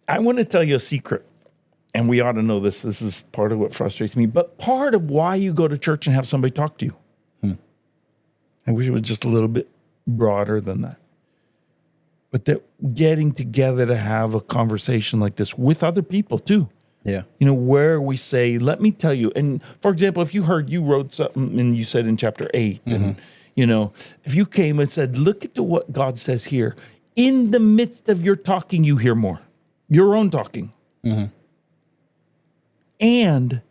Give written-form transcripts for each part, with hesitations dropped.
I want to tell you a secret, and we ought to know this. This is part of what frustrates me, but part of why you go to church and have somebody talk to you. I wish it was just a little bit broader than that. But that getting together to have a conversation like this with other people too. Yeah. Where we say, let me tell you. And for example, if you wrote something and you said in chapter 8, and if you came and said, look at what God says here, in the midst of your talking, you hear more, your own talking. And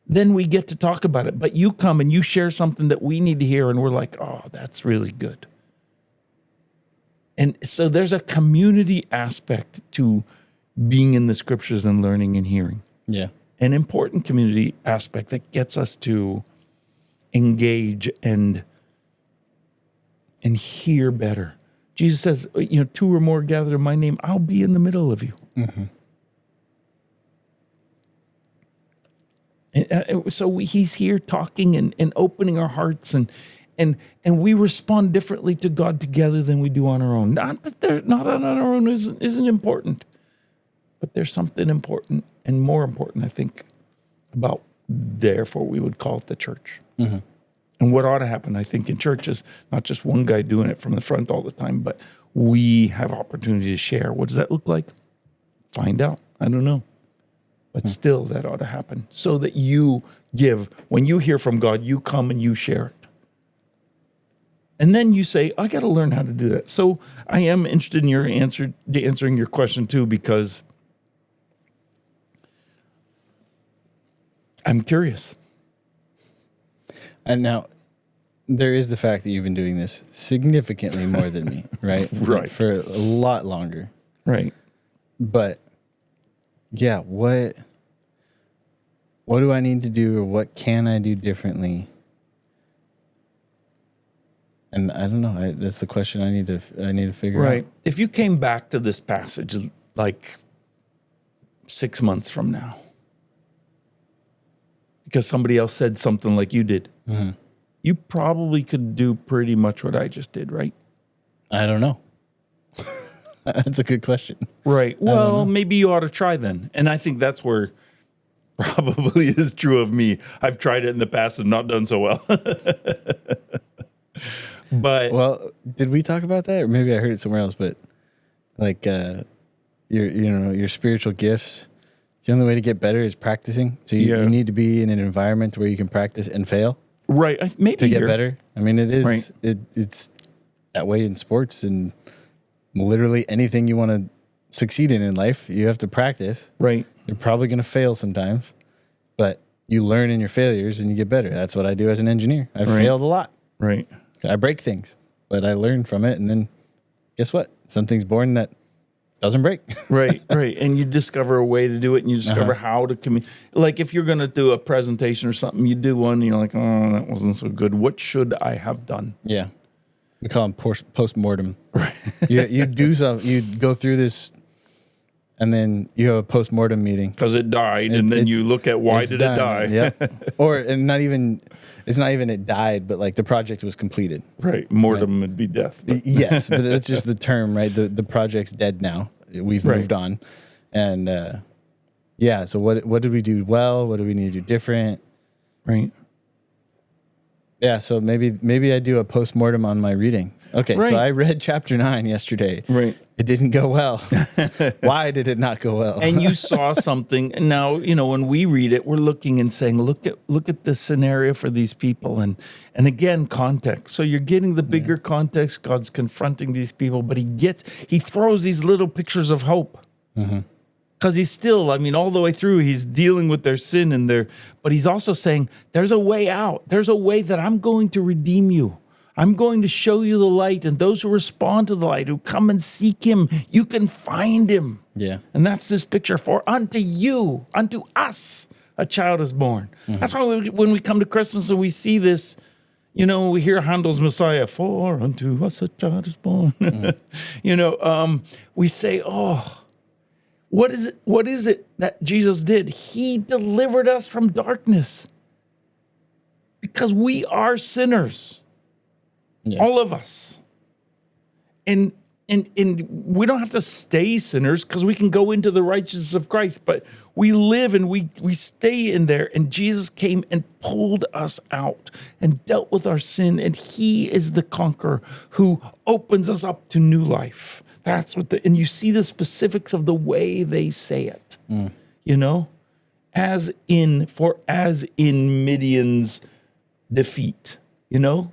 then we get to talk about it. But you come and you share something that we need to hear, and we're like, oh, that's really good. And so there's a community aspect to being in the scriptures and learning and hearing. Yeah. An important community aspect that gets us to engage and hear better. Jesus says, 2 or more gathered in my name, I'll be in the middle of you. And so he's here talking and opening our hearts, and we respond differently to God together than we do on our own. Not that not on our own isn't important, but there's something important and more important, I think, about therefore we would call it the church. And what ought to happen, I think, in church is not just one guy doing it from the front all the time, but we have opportunity to share. What does that look like? Find out. I don't know. But still, that ought to happen so that you give. When you hear from God, you come and you share it. And then you say, I got to learn how to do that. So I am interested in your answering your question too, because I'm curious. And now, there is the fact that you've been doing this significantly more than me, right? Right. For a lot longer. Right. But, yeah, what do I need to do, or what can I do differently? And I don't know. That's the question I need to figure out. Right. If you came back to this passage like 6 months from now, because somebody else said something like you did, you probably could do pretty much what I just did, right? I don't know. That's a good question. Right. Well, maybe you ought to try then. And I think that's where probably is true of me. I've tried it in the past and not done so well. But well, did we talk about that, or maybe I heard it somewhere else? But like your spiritual gifts, the only way to get better is practicing. So you need to be in an environment where you can practice and fail. Right. Maybe to get better. I mean, it is. Right. It's that way in sports and literally anything you want to succeed in life. You have to practice. Right. You're probably going to fail sometimes, but you learn in your failures and you get better. That's what I do as an engineer. I've failed a lot. Right. I break things, but I learn from it, and then guess what? Something's born that doesn't break. Right. And you discover a way to do it, and you discover how to communicate. Like if you're going to do a presentation or something, you do one, and you're like, oh, that wasn't so good. What should I have done? Yeah. We call them post-mortem. Right. you do something, you go through this, and then you have a post-mortem meeting. Because it died, and then you look at why did it die? Yeah. It's not even it died, but like the project was completed. Right. Mortem would be death. But. Yes, but that's just the term, right? The project's dead now. We've moved on. And so what did we do well? What do we need to do different? Right. Yeah, so maybe I do a post-mortem on my reading. Okay, so I read chapter 9 yesterday. Right. It didn't go well. Why did it not go well? And you saw something. And now, when we read it, we're looking and saying, look at this scenario for these people. And again, context. So you're getting the bigger context. God's confronting these people, but he throws these little pictures of hope. Because he's still, all the way through, he's dealing with their sin but he's also saying, there's a way out. There's a way that I'm going to redeem you. I'm going to show you the light, and those who respond to the light, who come and seek him, you can find him. Yeah. And that's this picture for unto you, unto us, a child is born. That's why when we come to Christmas and we see this, we hear Handel's Messiah, for unto us a child is born. We say, oh, what is it that Jesus did? He delivered us from darkness because we are sinners. Yeah. All of us. And and we don't have to stay sinners because we can go into the righteousness of Christ, but we live and we stay in there, and Jesus came and pulled us out and dealt with our sin, and he is the conqueror who opens us up to new life. That's what and you see the specifics of the way they say it, you know, as in Midian's defeat, you know?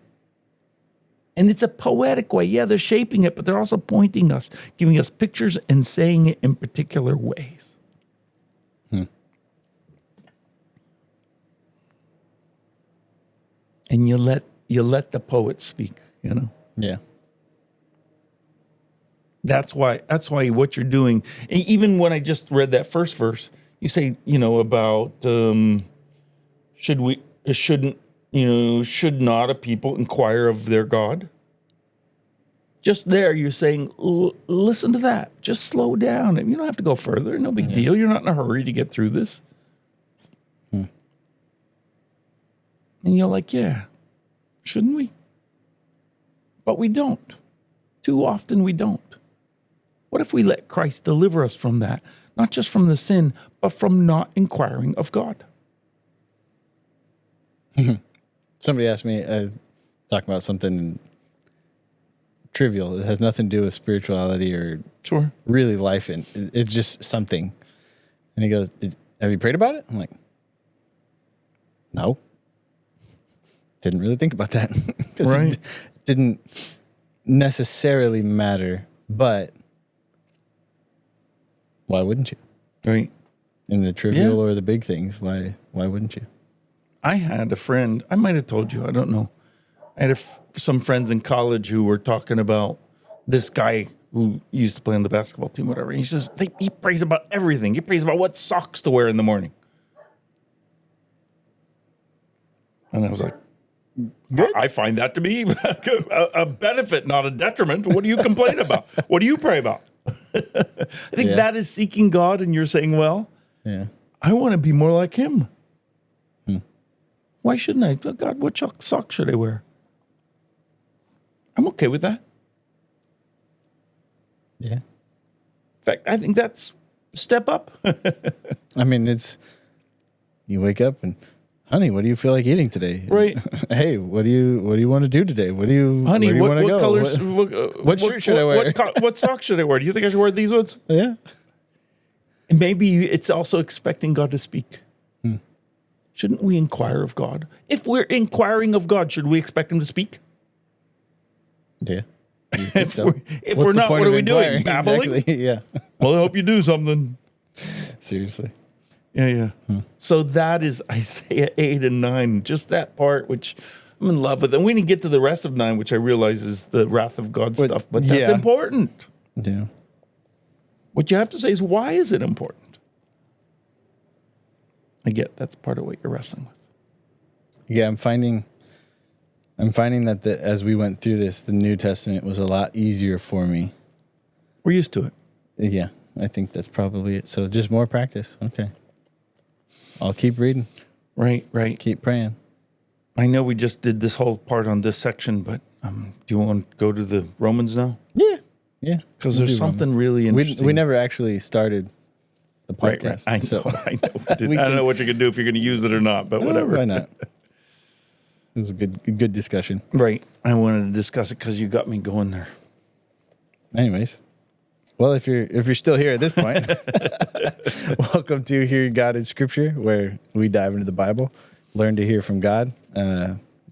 And it's a poetic way. Yeah, they're shaping it, but they're also pointing us, giving us pictures and saying it in particular ways. And you let the poet speak, you know? Yeah. That's why what you're doing, even when I just read that first verse, you say, you know, about should not a people inquire of their God? Just there, you're saying, listen to that. Just slow down. You don't have to go further. No big deal. You're not in a hurry to get through this. And you're like, yeah, shouldn't we? But we don't. Too often we don't. What if we let Christ deliver us from that? Not just from the sin, but from not inquiring of God. Somebody asked me, talking about something trivial. It has nothing to do with spirituality or really life. And it's just something. And he goes, have you prayed about it? I'm like, no. Didn't really think about that. Right. It didn't necessarily matter, but why wouldn't you? Right. In the trivial or the big things, why wouldn't you? I had a friend, I might have told you, I don't know. I had some friends in college who were talking about this guy who used to play on the basketball team, whatever. He says, he prays about everything. He prays about what socks to wear in the morning. And I was like, good. I find that to be a benefit, not a detriment. What do you complain about? What do you pray about? I think that is seeking God, and you're saying, well, I want to be more like him. Why shouldn't I? Oh, God, what socks should I wear? I'm okay with that. Yeah. In fact, I think that's a step up. I mean, you wake up and, honey, what do you feel like eating today? Right. Hey, what do you want to do today? Honey, what colors? What shirt should I wear? What socks should I wear? Do you think I should wear these ones? Yeah. And maybe it's also expecting God to speak. Shouldn't we inquire of God? If we're inquiring of God, should we expect him to speak? Yeah. If we're not, what are we doing? Babbling? Exactly. Yeah. Well, I hope you do something. Seriously. Yeah. So that is Isaiah 8 and 9, just that part, which I'm in love with. And we didn't get to the rest of 9, which I realize is the wrath of God stuff, but that's important. Yeah. What you have to say is, why is it important? I get that's part of what you're wrestling with. Yeah, I'm finding that as we went through this, the New Testament was a lot easier for me. We're used to it. Yeah, I think that's probably it. So just more practice. Okay. I'll keep reading. Right. Keep praying. I know we just did this whole part on this section, but do you want to go to the Romans now? Yeah. Because there's something really interesting. We never actually started the podcast. Right. I know. I don't know what you're going to do if you're going to use it or not, but whatever. Why not? It was a good discussion. Right. I wanted to discuss it because you got me going there. Anyways. Well, if you're still here at this point, welcome to Hearing God in Scripture, where we dive into the Bible, learn to hear from God.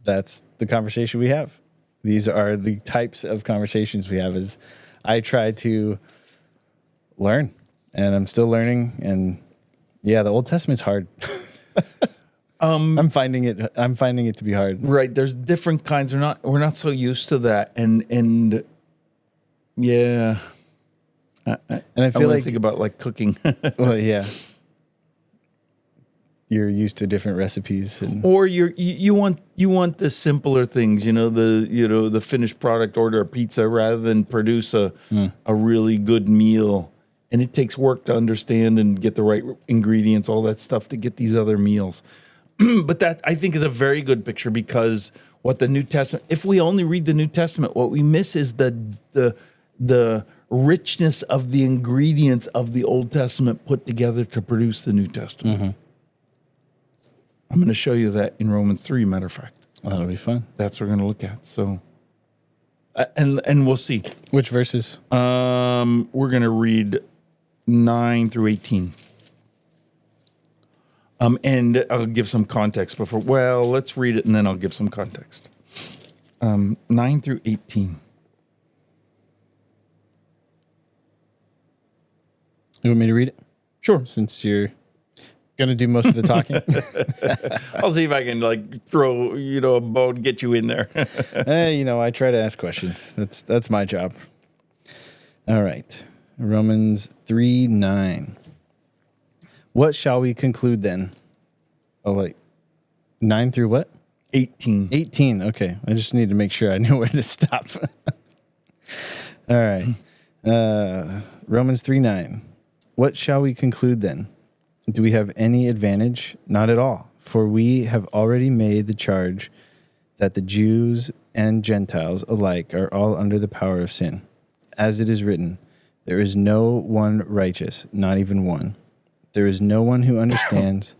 That's the conversation we have. These are the types of conversations we have as I try to learn, and I'm still learning. And yeah, the Old Testament's hard. I'm finding it to be hard. Right. There's different kinds. We're not so used to that. And yeah. And I feel like think about like cooking. Well, yeah. You're used to different recipes, or you want the simpler things, the finished product, order a pizza rather than produce a really good meal. And it takes work to understand and get the right ingredients, all that stuff to get these other meals. But that I think is a very good picture, because what the New Testament, if we only read the New Testament, what we miss is the the richness of the ingredients of the Old Testament put together to produce the New Testament. Mm-hmm. I'm going to show you that in Romans 3, matter of fact. That'll be fun. That's what we're going to look at. So, and we'll see. Which verses? We're going to read 9 through 18. And I'll give some context before. Well, let's read it and then I'll give some context. 9 through 18. You want me to read it? Sure. Since you're going to do most of the talking. I'll see if I can throw, a bone, get you in there. I try to ask questions. That's my job. All right. Romans 3:9. What shall we conclude then? Oh, wait. 9 through what? 18. 18. Okay. I just need to make sure I know where to stop. All right. Romans 3:9. What shall we conclude then? Do we have any advantage? Not at all. For we have already made the charge that the Jews and Gentiles alike are all under the power of sin. As it is written, there is no one righteous, not even one. There is no one who understands.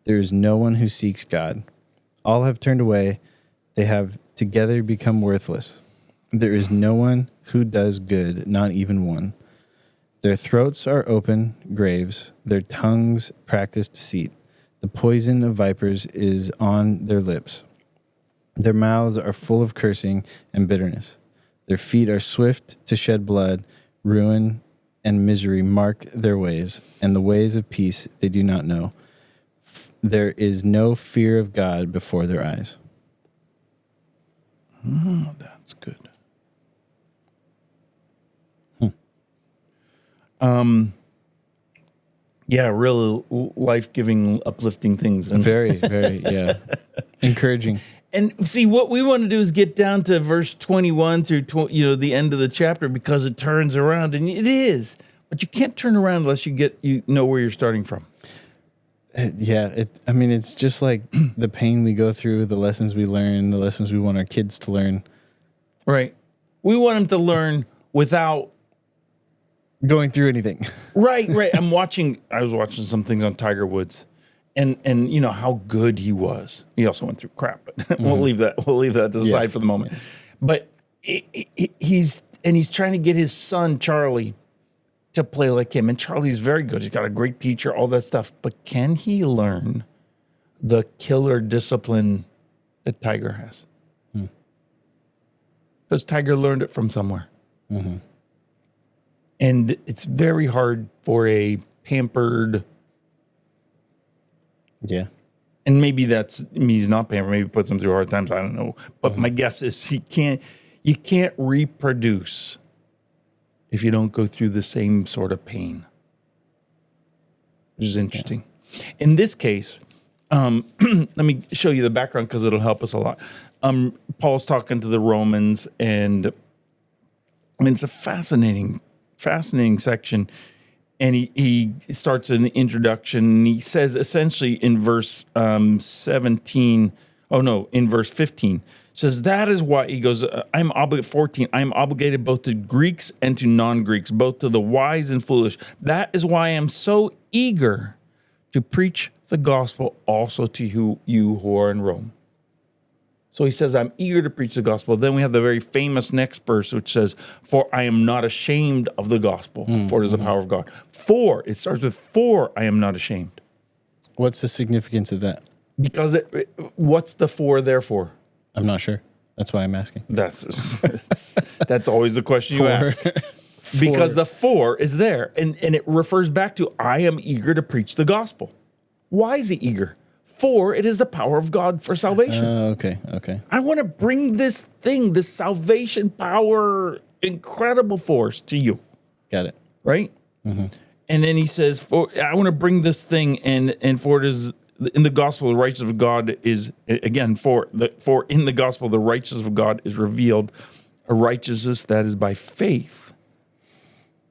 There is no one who seeks God. All have turned away. They have together become worthless. There is no one who does good, not even one. Their throats are open graves. Their tongues practice deceit. The poison of vipers is on their lips. Their mouths are full of cursing and bitterness. Their feet are swift to shed blood. Ruin and misery mark their ways, and the ways of peace they do not know. There is no fear of God before their eyes. Oh, that's good. Yeah, really life-giving, uplifting things. And Very, very, yeah. Encouraging. And see, what we want to do is get down to verse 21 through the end of the chapter, because it turns around, and it is. But you can't turn around unless you know where you're starting from. It's just like the pain we go through, the lessons we learn, the lessons we want our kids to learn. Right. We want them to learn without going through anything. Right. I was watching some things on Tiger Woods, and you know how good he was. He also went through crap, but we'll leave that to the side for the moment. But he's trying to get his son Charlie to play like him, and Charlie's very good. He's got a great teacher, all that stuff. But can he learn the killer discipline that Tiger has? Because Tiger learned it from somewhere. Mm-hmm. And it's very hard for a pampered. Yeah. And maybe he's not pampered. Maybe he puts him through hard times. I don't know. But my guess is you can't reproduce if you don't go through the same sort of pain. Which is interesting. Yeah. In this case, let me show you the background because it'll help us a lot. Paul's talking to the Romans, and it's a fascinating section. And he starts an introduction, and he says essentially in verse 15, says, that is why, he goes, I'm obligated, 14, I'm obligated both to Greeks and to non-Greeks, both to the wise and foolish. That is why I am so eager to preach the gospel also to you who are in Rome. So he says, I'm eager to preach the gospel. Then we have the very famous next verse, which says, for I am not ashamed of the gospel, for it is the power of God. It starts with, for I am not ashamed. What's the significance of that? Because what's the for there for? I'm not sure. That's why I'm asking. That's always the question you ask. Because the for is there, and it refers back to, I am eager to preach the gospel. Why is he eager? For it is the power of God for salvation. Okay. I want to bring this thing, this salvation power, incredible force to you. Got it. Right? Mm-hmm. And then he says, I want to bring this thing, and for it is in the gospel, the righteousness of God is, again, for in the gospel, the righteousness of God is revealed, a righteousness that is by faith.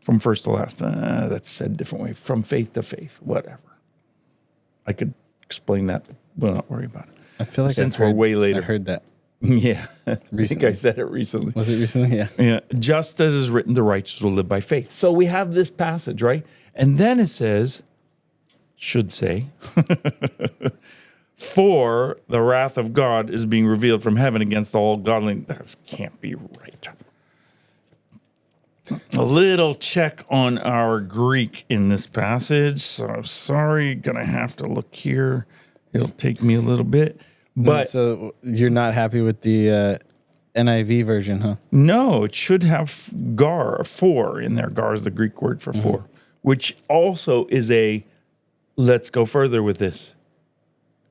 From first to last. That's said a different way. From faith to faith, whatever. I could explain that, but we'll not worry about it. I feel like we're way later. I heard that. Yeah. I think I said it recently. Was it recently? Yeah. Yeah. Just as is written, the righteous will live by faith. So we have this passage, right? And then it says, should say, for the wrath of God is being revealed from heaven against all godliness. That can't be right. A little check on our Greek in this passage. So sorry, gonna have to look here. It'll take me a little bit. But so you're not happy with the NIV version, huh? no, it should have gar, for in there. Gar is the Greek word for for, which also is a let's go further with this.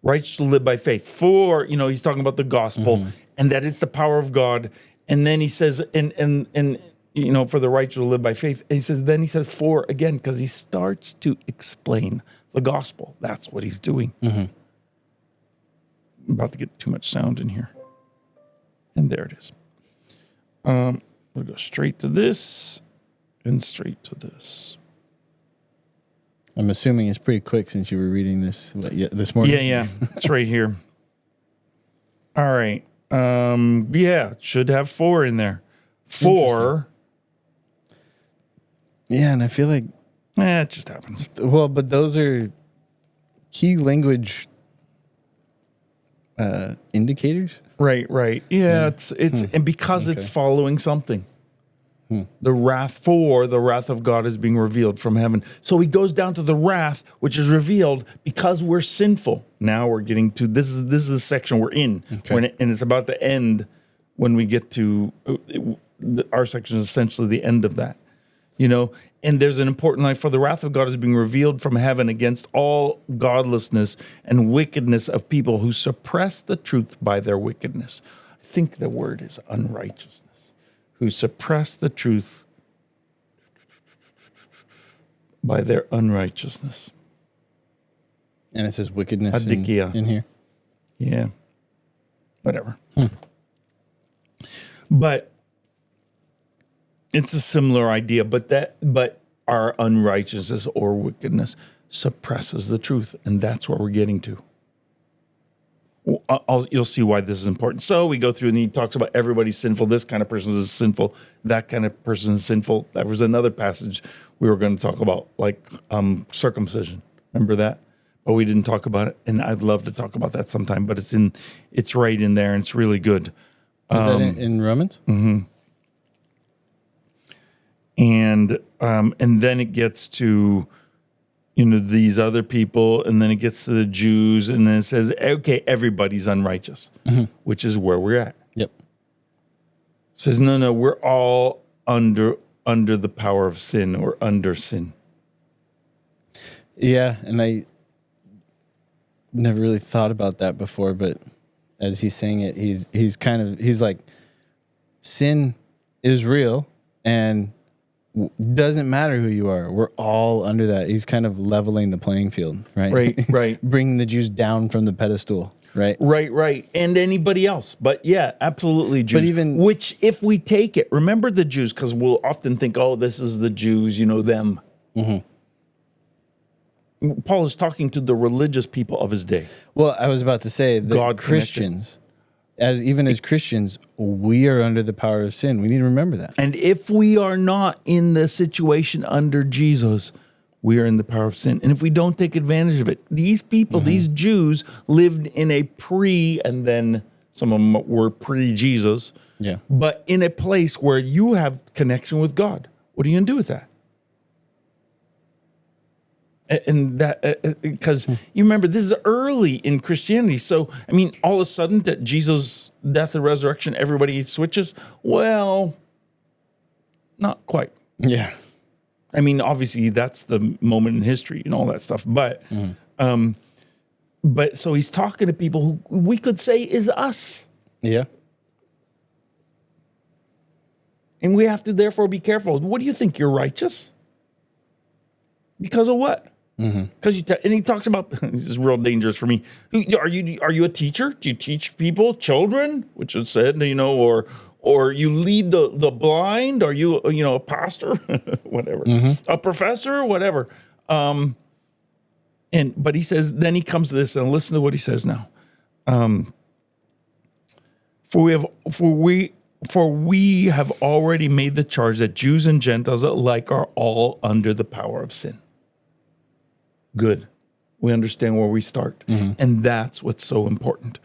Righteous to live by faith. For, he's talking about the gospel and that it's the power of God. And then he says, and for the righteous to live by faith. And then he says for again, because he starts to explain the gospel. That's what he's doing. I'm about to get too much sound in here. And there it is. We'll go straight to this and straight to this. I'm assuming it's pretty quick since you were reading this this morning. Yeah. It's right here. All right. It should have for in there. For. Yeah, and I feel like it just happens. Well, but those are key language indicators. Right. Yeah, it's and because it's following something. The wrath of God is being revealed from heaven. So he goes down to the wrath, which is revealed because we're sinful. Now we're getting to this is the section we're in, and it's about to end when we get to our section is essentially the end of that. And there's an important line, for the wrath of God is being revealed from heaven against all godlessness and wickedness of people who suppress the truth by their wickedness. I think the word is unrighteousness. Who suppress the truth by their unrighteousness. And it says wickedness in here. Yeah. Whatever. But it's a similar idea, but our unrighteousness or wickedness suppresses the truth, and that's what we're getting to. You'll see why this is important. So we go through and he talks about everybody's sinful. This kind of person is sinful. That kind of person is sinful. That was another passage we were going to talk about, like circumcision. Remember that? But we didn't talk about it, and I'd love to talk about that sometime. But it's right in there, and it's really good. Is that in Romans? Mm-hmm. And then it gets to these other people, and then it gets to the Jews, and then it says, okay, everybody's unrighteous, which is where we're at. Yep. It says, no, we're all under the power of sin or under sin. Yeah, and I never really thought about that before, but as he's saying it, he's like, sin is real, and doesn't matter who you are. We're all under that. He's kind of leveling the playing field, right? Right. Bringing the Jews down from the pedestal, right? Right. And anybody else. But yeah, absolutely Jews. But which, if we take it, remember the Jews, because we'll often think, oh, this is the Jews, them. Paul is talking to the religious people of his day. Well, I was about to say that Christians, as Christians, we are under the power of sin. We need to remember that. And if we are not in the situation under Jesus, we are in the power of sin. And if we don't take advantage of it, these people, these Jews, lived in a and then some of them were pre-Jesus, but in a place where you have connection with God. What are you going to do with that? And that, because you remember, this is early in Christianity. So, all of a sudden, that Jesus' death and resurrection, everybody switches. Well, not quite. Yeah. Obviously, that's the moment in history and all that stuff. But, but so he's talking to people who we could say is us. Yeah. And we have to therefore be careful. What do you think? You're righteous? Because of what? Because and he talks about, this is real dangerous for me. Are you a teacher? Do you teach people, children, which is said, or you lead the blind? Are you a pastor, whatever, a professor, whatever? But he says, then he comes to this, and listen to what he says now. For For we have already made the charge that Jews and Gentiles alike are all under the power of sin. Good. We understand where we start. And that's what's so important.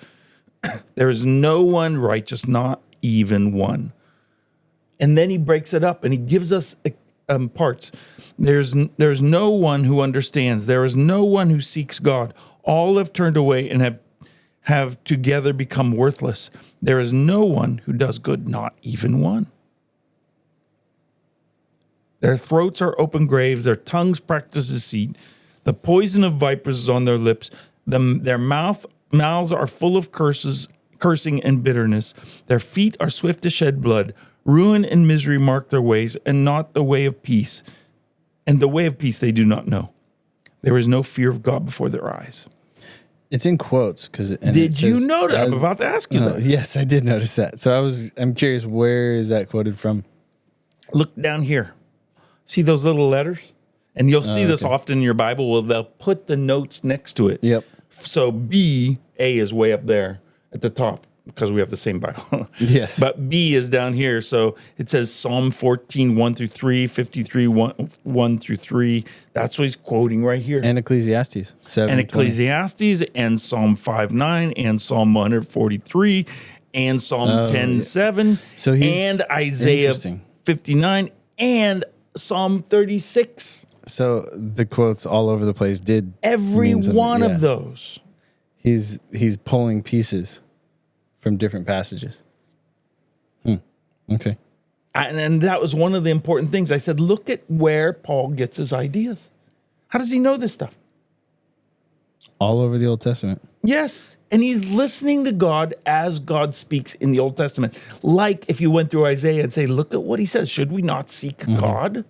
There is no one righteous, not even one. And then he breaks it up and he gives us parts. There's no one who understands. There is no one who seeks God. All have turned away and have together become worthless. There is no one who does good, not even one. Their throats are open graves. Their tongues practice deceit. The poison of vipers is on their lips. Their mouths are full of cursing and bitterness. Their feet are swift to shed blood. Ruin and misery mark their ways, and not the way of peace. And the way of peace they do not know. There is no fear of God before their eyes. It's in quotes Did you notice? I'm about to ask you that. Yes, I did notice that. So I'm curious, where is that quoted from? Look down here. See those little letters? And you'll see this often in your Bible. Well, they'll put the notes next to it. Yep. So A is way up there at the top because we have the same Bible. Yes. But B is down here. So it says Psalm 14, 1 through 3, 53, 1 through 3. That's what he's quoting right here. And Ecclesiastes 7. And Ecclesiastes and Psalm 5:9 and Psalm 143 and Psalm 10:7 So and Isaiah 59 and Psalm 36. So the quotes all over the place did Every one of those. He's pulling pieces from different passages. Okay. And that was one of the important things. I said, look at where Paul gets his ideas. How does he know this stuff? All over the Old Testament. Yes. And he's listening to God as God speaks in the Old Testament. Like if you went through Isaiah and say, look at what he says. Should we not seek God?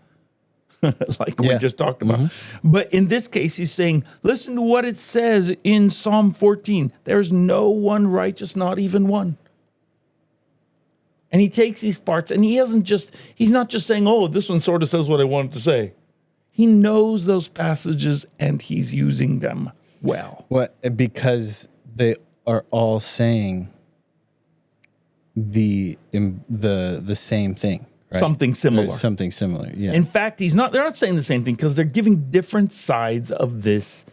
Like we just talked about. But in this case, he's saying, listen to what it says in Psalm 14. There's no one righteous, not even one. And he takes these parts and he's not just saying, oh, this one sort of says what I wanted to say. He knows those passages and he's using them well. Because they are all saying the same thing. Right? Something similar. Something similar, yeah. In fact, they're not saying the same thing because they're giving different sides of this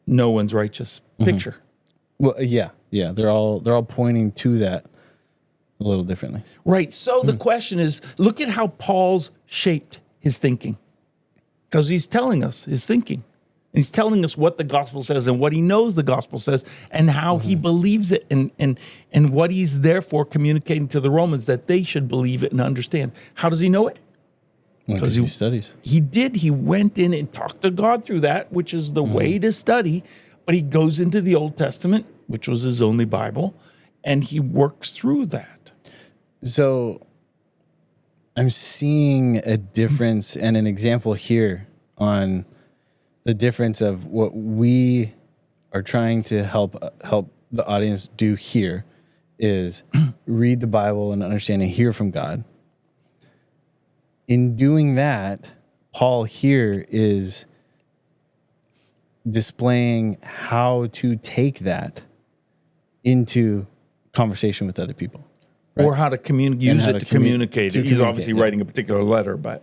no one's righteous picture. Well, yeah. They're all pointing to that a little differently. Right. So the question is, look at how Paul's shaped his thinking. Because he's telling us his thinking. And he's telling us what the gospel says and what he knows the gospel says and how he believes it and what he's therefore communicating to the Romans that they should believe it and understand. How does he know it? Because he studies. He did. He went in and talked to God through that, which is the way to study. But he goes into the Old Testament, which was his only Bible, and he works through that. So I'm seeing a difference and an example here on the difference of what we are trying to help the audience do here is read the Bible and understand and hear from God. In doing that, Paul here is displaying how to take that into conversation with other people. Right? Or how to use it to communicate it. He's obviously writing a particular letter, but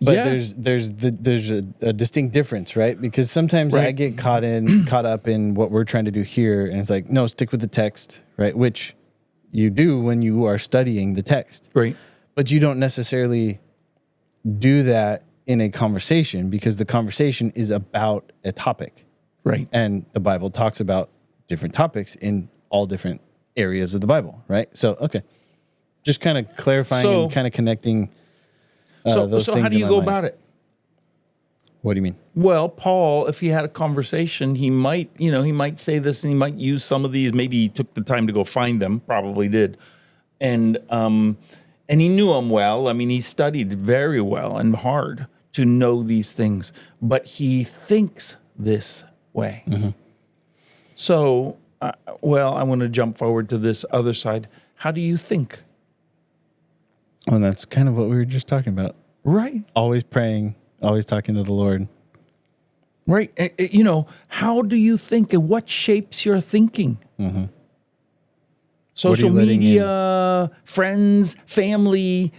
there's a distinct difference, right? Because sometimes I get caught up in what we're trying to do here, and it's like, no, stick with the text, right? Which you do when you are studying the text, right? But you don't necessarily do that in a conversation because the conversation is about a topic, right? And the Bible talks about different topics in all different areas of the Bible, right? So, okay, just kind of clarifying and kind of connecting. Those so things how do you go mind. about it? What do you mean? Well, Paul, if he had a conversation, he might say this and he might use some of these. Maybe he took the time to go find them, probably did. And he knew them well. I mean, he studied very well and hard to know these things, but he thinks this way. So, I want to jump forward to this other side. How do you think? Well, that's kind of what we were just talking about. Right. Always praying, always talking to the Lord. Right. How do you think and what shapes your thinking? social letting in? media, friends, family,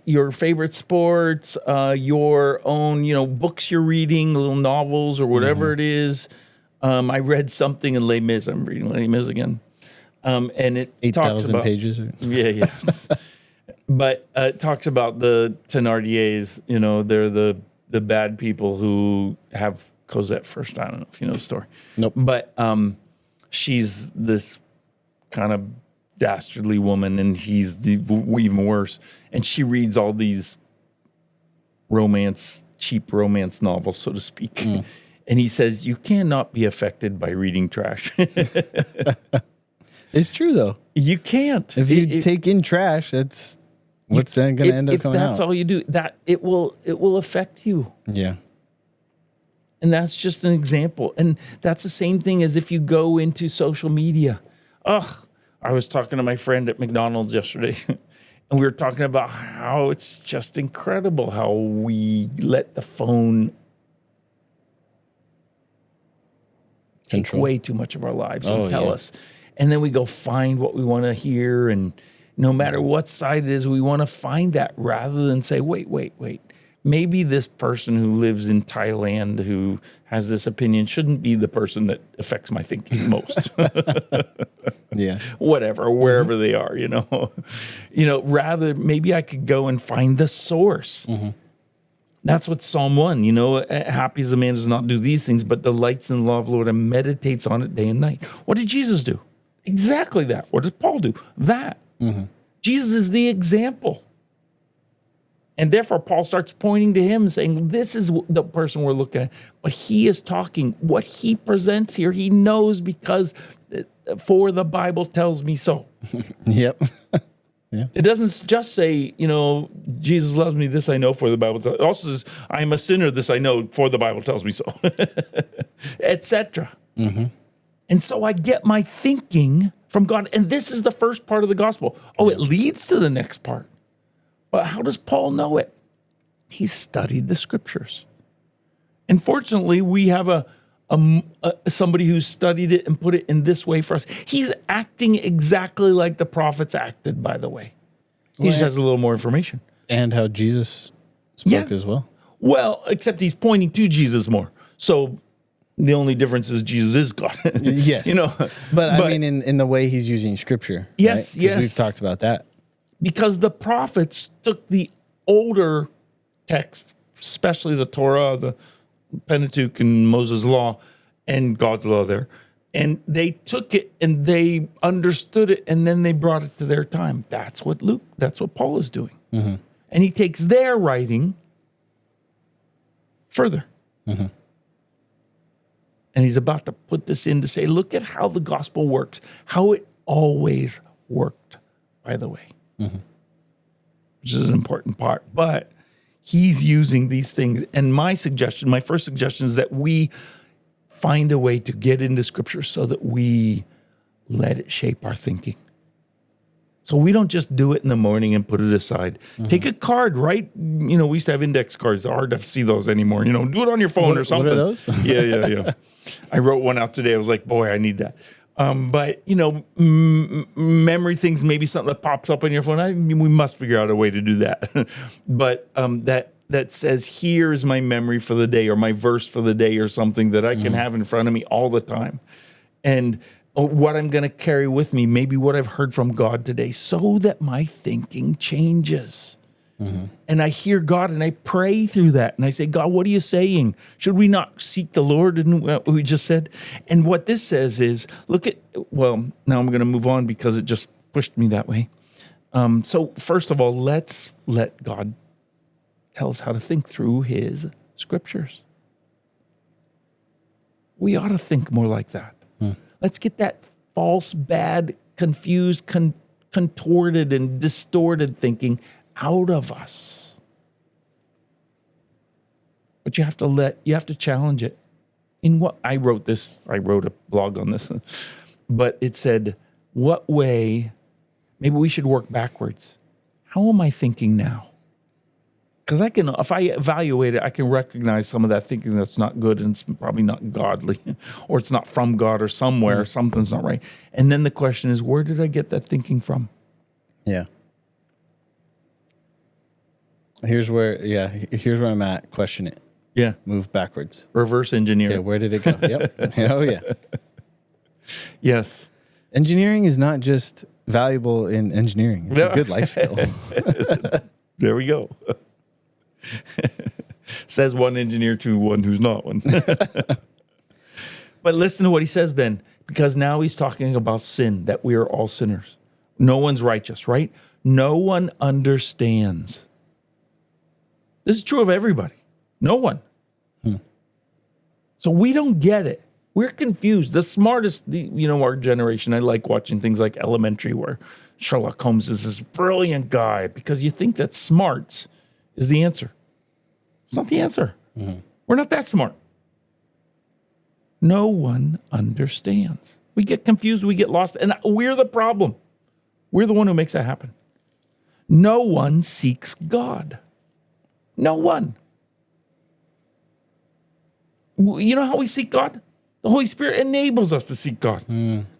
your favorite sports, your own, books you're reading, little novels or whatever it is. I read something in Les Mis. I'm reading Les Mis again. And it talks 8,000 about pages. yeah. But it talks about the Thénardiers. They're the bad people who have Cosette first. I don't know if you know the story. Nope. But she's this kind of dastardly woman, and he's even worse. And she reads all these cheap romance novels, so to speak. And he says, you cannot be affected by reading trash. It's true, though. You can't. If you take in trash, that's what's then going to end up coming out. If that's all you do, that it will affect you. Yeah. And that's just an example. And that's the same thing as if you go into social media. I was talking to my friend at McDonald's yesterday, and we were talking about how it's just incredible how we let the phone take way too much of our lives and tell us. And then we go find what we want to hear. And no matter what side it is, we want to find that rather than say, wait. Maybe this person who lives in Thailand who has this opinion shouldn't be the person that affects my thinking most. Yeah. Whatever, wherever they are, rather maybe I could go and find the source. That's what Psalm 1, happy is the man who does not do these things, but delights in the law of the Lord and meditates on it day and night. What did Jesus do? Exactly that. What does Paul do? That. Jesus is the example. And therefore, Paul starts pointing to him, saying, this is the person we're looking at. But he is talking. What he presents here, he knows because for the Bible tells me so. Yep. Yeah. It doesn't just say, Jesus loves me, this I know, for the Bible tells me. It also says, I'm a sinner, this I know, for the Bible tells me so, etc. And so I get my thinking from God. And this is the first part of the gospel. It leads to the next part. But how does Paul know it? He studied the scriptures. And fortunately, we have somebody who studied it and put it in this way for us. He's acting exactly like the prophets acted, by the way. He just has a little more information. And how Jesus spoke as well. Well, except he's pointing to Jesus more. So the only difference is Jesus is God. Yes. But I mean, in the way he's using scripture. Yes, right? yes. We've talked about that. Because the prophets took the older text, especially the Torah, the Pentateuch, and Moses' law, and God's law there, and they took it and they understood it, and then they brought it to their time. That's what Paul is doing. And he takes their writing further. And he's about to put this in to say, look at how the gospel works, how it always worked, by the way. Which is an important part. But he's using these things. And my first suggestion is that we find a way to get into scripture so that we let it shape our thinking. So we don't just do it in the morning and put it aside. Take a card, right? We used to have index cards. It's hard to see those anymore. Do it on your phone or something. What are those? Yeah. I wrote one out today. I was like, boy, I need that. But, memory things, maybe something that pops up on your phone. We must figure out a way to do that. But that says, here is my memory for the day or my verse for the day or something that I can have in front of me all the time. And what I'm going to carry with me, maybe what I've heard from God today, so that my thinking changes. And I hear God and I pray through that. And I say, God, what are you saying? Should we not seek the Lord? And what we just said. And what this says is, now I'm going to move on because it just pushed me that way. So first of all, let's let God tell us how to think through his scriptures. We ought to think more like that. Let's get that false, bad, confused, contorted, and distorted thinking out of us. But you have to challenge it. I wrote a blog on this, but it said, what way, maybe we should work backwards. How am I thinking now? Because if I evaluate it, I can recognize some of that thinking that's not good and it's probably not godly, or it's not from God or somewhere, something's not right. And then the question is, where did I get that thinking from? Yeah. Here's where I'm at. Question it. Yeah. Move backwards. Reverse engineer. Okay, where did it go? Yep. Oh, yeah. Yes. Engineering is not just valuable in engineering. It's a good life skill. There we go. Says one engineer to one who's not one. But listen to what he says then, because now he's talking about sin, that we are all sinners. No one's righteous, right? No one understands. This is true of everybody. No one. So we don't get it. We're confused. The smartest, our generation, I like watching things like Elementary, where Sherlock Holmes is this brilliant guy, because you think that smarts is the answer. It's not the answer. We're not that smart. No one understands. We get confused, we get lost, and we're the problem. We're the one who makes that happen. No one seeks God. No one. You know how we seek God? The Holy Spirit enables us to seek God.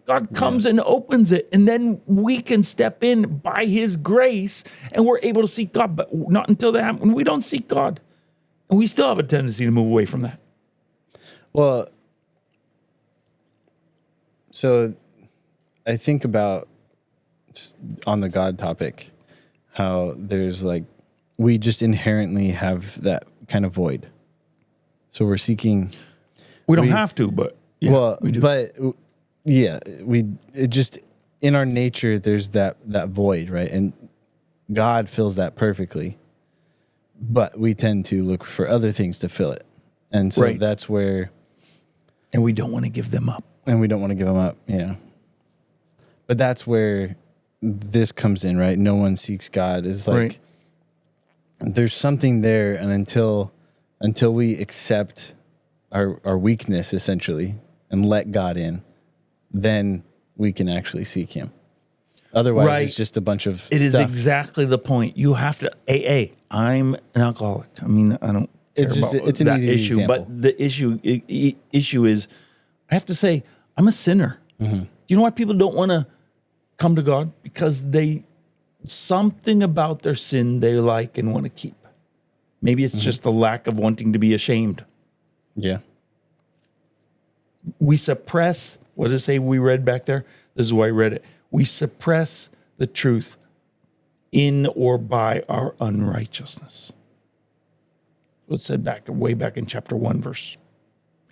God comes and opens it, and then we can step in by his grace, and we're able to seek God. But not until that happens. We don't seek God. And we still have a tendency to move away from that. Well, so I think about, on the God topic, how there's we just inherently have that kind of void. So we're seeking. We don't have to, but we do. But it just, in our nature, there's that void, right? And God fills that perfectly. But we tend to look for other things to fill it. And so that's where. And we don't want to give them up. Yeah. But that's where this comes in, right? No one seeks God. Is there's something there, and until we accept our weakness, essentially, and let God in, then we can actually seek him. Otherwise, it's just a bunch of stuff. It is exactly the point. You have to, I'm an alcoholic. I mean, I don't care about that issue. Example. But the issue is, I have to say, I'm a sinner. Do you know why people don't want to come to God? Because something about their sin they like and want to keep. Maybe it's just the lack of wanting to be ashamed. Yeah. We suppress, what does it say we read back there? This is why I read it. We suppress the truth in or by our unrighteousness. It said way back in chapter 1, verse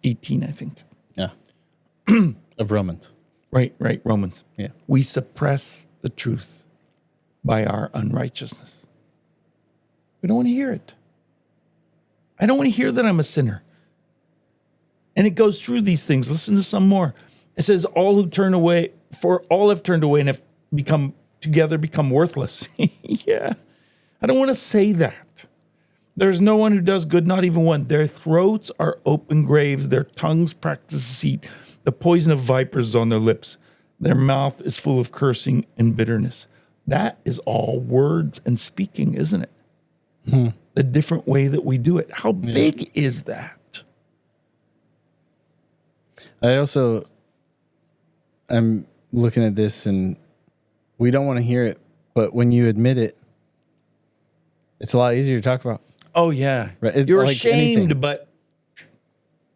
18, I think. Yeah. Of Romans. Right, Romans. Yeah. We suppress the truth by our unrighteousness. We don't want to hear it. I don't want to hear that I'm a sinner. And it goes through these things. Listen to some more. It says, all have turned away and have become worthless. Yeah. I don't want to say that. There's no one who does good, not even one. Their throats are open graves. Their tongues practice deceit. The poison of vipers is on their lips. Their mouth is full of cursing and bitterness. That is all words and speaking, isn't it? The different way that we do it. How big is that? I'm looking at this, and we don't want to hear it, but when you admit it, it's a lot easier to talk about. Oh, yeah. Right? You're ashamed, but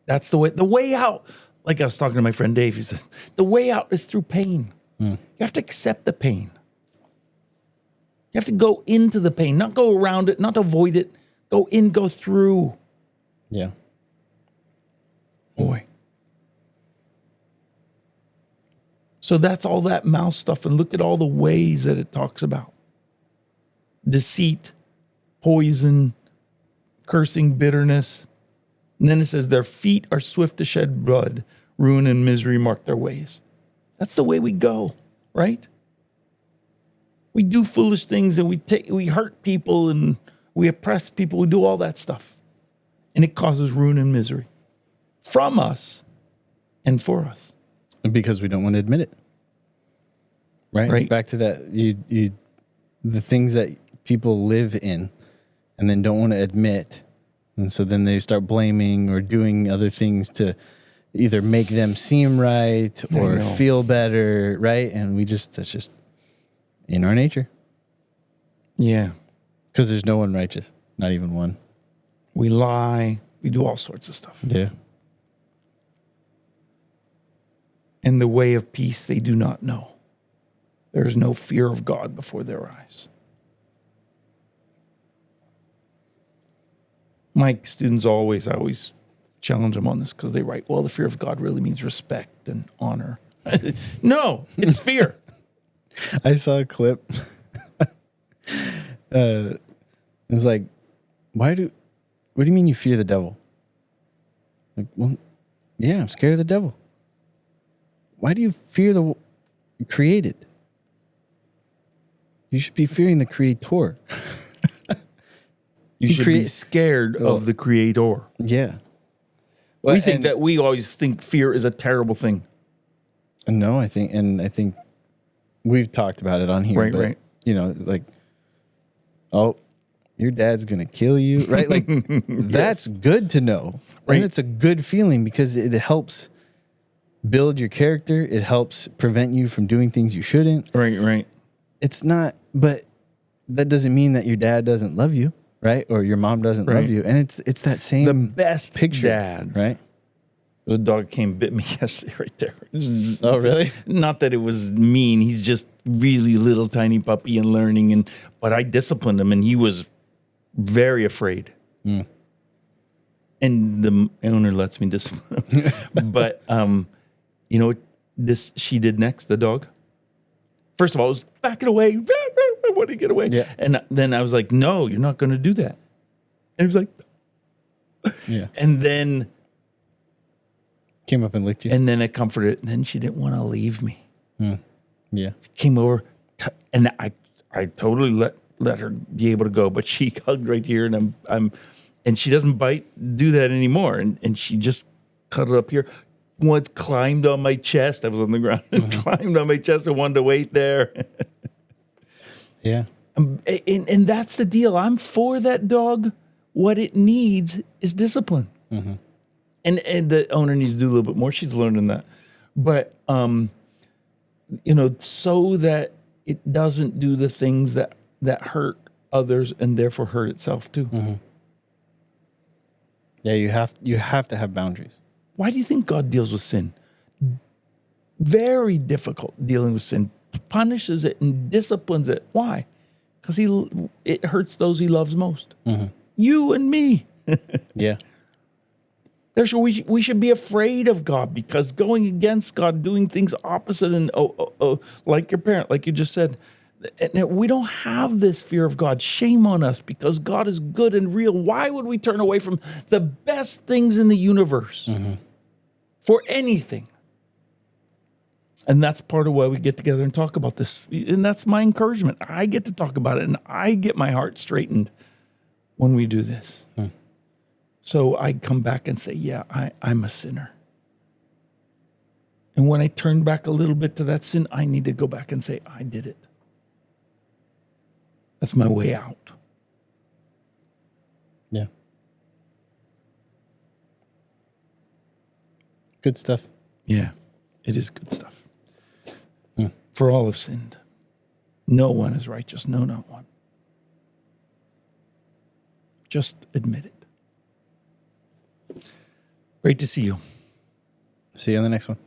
that's the way out. Like I was talking to my friend Dave, he said, the way out is through pain. You have to accept the pain. You have to go into the pain, not go around it, not avoid it. Go in, go through. Yeah. Boy. So that's all that mouth stuff. And look at all the ways that it talks about. Deceit, poison, cursing, bitterness. And then it says their feet are swift to shed blood. Ruin and misery mark their ways. That's the way we go, right? We do foolish things and we hurt people and we oppress people. We do all that stuff. And it causes ruin and misery from us and for us. And because we don't want to admit it. Right? Back to that, the things that people live in and then don't want to admit. And so then they start blaming or doing other things to either make them seem right or feel better, right? And that's just in our nature. Yeah. Because there's no one righteous, not even one. We lie. We do all sorts of stuff. Yeah. And the way of peace they do not know. There is no fear of God before their eyes. My students I always challenge them on this because they write, well, the fear of God really means respect and honor. No, it's fear. I saw a clip. It's like, what do you mean you fear the devil? Like, well, yeah, I'm scared of the devil. Why do you fear the created? You should be fearing the creator. You should be scared of the creator. Yeah. Well, we always think fear is a terrible thing. No, I think we've talked about it on here. Right. You know, like, oh, your dad's going to kill you, right? Like, that's good to know. Right. And it's a good feeling because it helps build your character. It helps prevent you from doing things you shouldn't. Right. It's not, but that doesn't mean that your dad doesn't love you, right? Or your mom doesn't love you. And it's that same the best picture, dads, right? The dog came bit me yesterday right there. Oh, really? Not that it was mean. He's just really little tiny puppy and learning. But I disciplined him and he was very afraid. Mm. And the owner lets me discipline him. But, you know what she did next, the dog? First of all, I was backing away. I want to get away. Yeah. And then I was like, no, you're not going to do that. And he was like, yeah. And then came up and licked you. And then I comforted. And then she didn't want to leave me. Mm. Yeah. She came over, and I totally let her be able to go, but she hugged right here, and and she doesn't do that anymore. And she just cuddled up here. Once climbed on my chest. I was on the ground and climbed on my chest and wanted to wait there. Yeah. And that's the deal. I'm for that dog. What it needs is discipline. Mm-hmm. And the owner needs to do a little bit more. She's learning that. But, you know, so that it doesn't do the things that hurt others and therefore hurt itself too. Mm-hmm. Yeah, you have to have boundaries. Why do you think God deals with sin? Very difficult dealing with sin. Punishes it and disciplines it. Why? Because it hurts those he loves most. Mm-hmm. You and me. Yeah. We should be afraid of God because going against God, doing things opposite and like your parent, like you just said, we don't have this fear of God. Shame on us because God is good and real. Why would we turn away from the best things in the universe for anything? And that's part of why we get together and talk about this. And that's my encouragement. I get to talk about it and I get my heart straightened when we do this. So I come back and say, yeah, I'm a sinner. And when I turn back a little bit to that sin, I need to go back and say, I did it. That's my way out. Yeah. Good stuff. Yeah, it is good stuff. For all have sinned. No one is righteous. No, not one. Just admit it. Great to see you. See you on the next one.